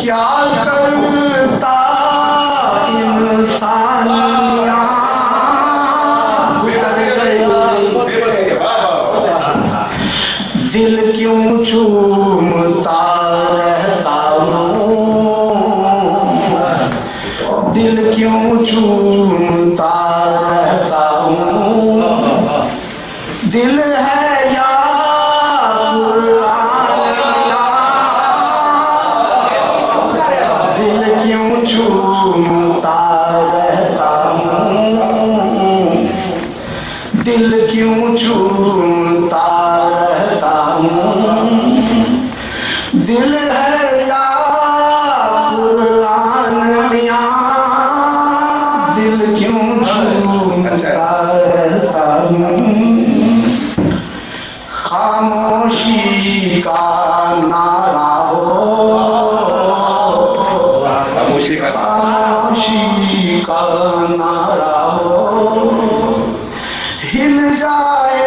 क्या करता इंसानिया दिल क्यों चूमता रहता हूँ, दिल क्यों चूमता रहता हूँ। दिल है या दिल क्यों चूमता रहता हूँ, दिल क्यों चूमता रहता हूँ। दिल है या कुरान मियां, दिल क्यों चूमता रहता हूँ। खामोशी का नारा हो, खामोशी का नारा हो, हिल जाए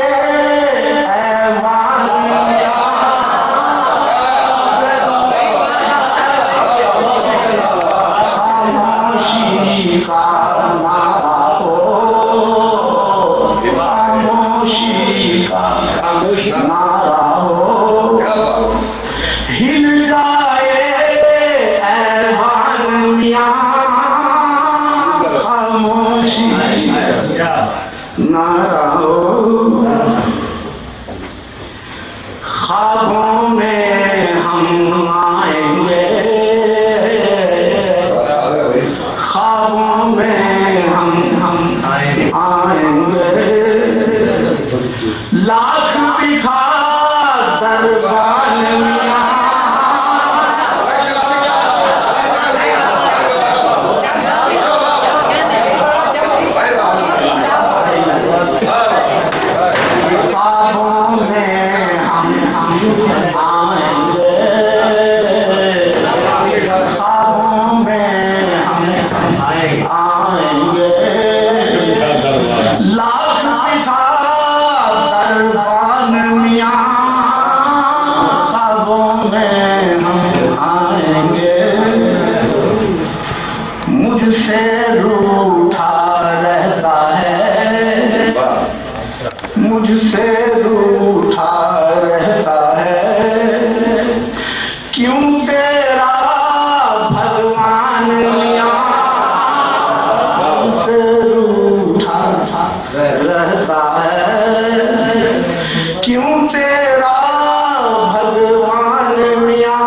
ऐवान खामोशी का नारा हो, खामोशी का नारा हो, हिल जाए ऐवान मियां, खामोशी नारा हो। ख्वाबों में हम आएंगे, ख्वाबों में हम आएंगे, लाख दिखा दरबान मियां, ख्वाबों में हम आएंगे, ख्वाबों में हम आएंगे, लाख दिखा दरबान मियां, ख्वाबों में हम आएंगे। मुझसे रूठा रहता है, मुझसे रूठा रहता है, क्यों तेरा भगवान मियां, मुझसे रूठा रहता है, क्यों तेरा भगवान मियां,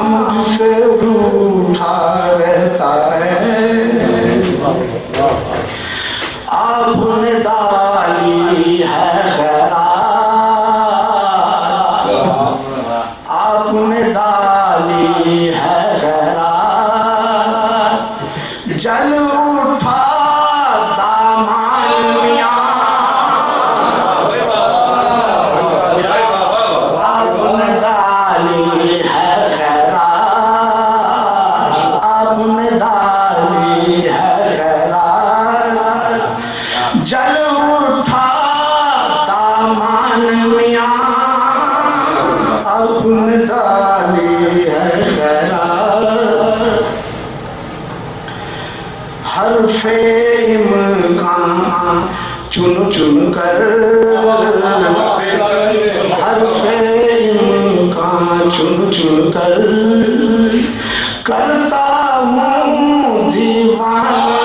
मुझसे रूठा रहता है। आपने डाली है खैरात, आपने डाली है खैरात, जल उठा दामान मियां, आपने डाली है खैरात, आपने डाली है खैरात, जल उठा दामान मियां, आपने डाली है खैरात। हर्फे इम्कान चुन चुन कर, हर्फे इम्कान चुन चुन कर, करता हूँ दीवाना,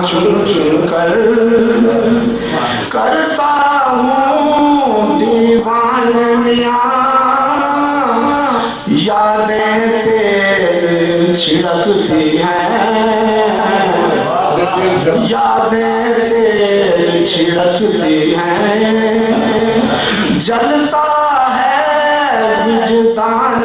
चुन चुन कर, करता हूँ दीवान मियां, यादें तेरे छिड़कती हैं, यादें तेरे छिड़कती हैं, जलता है विजदान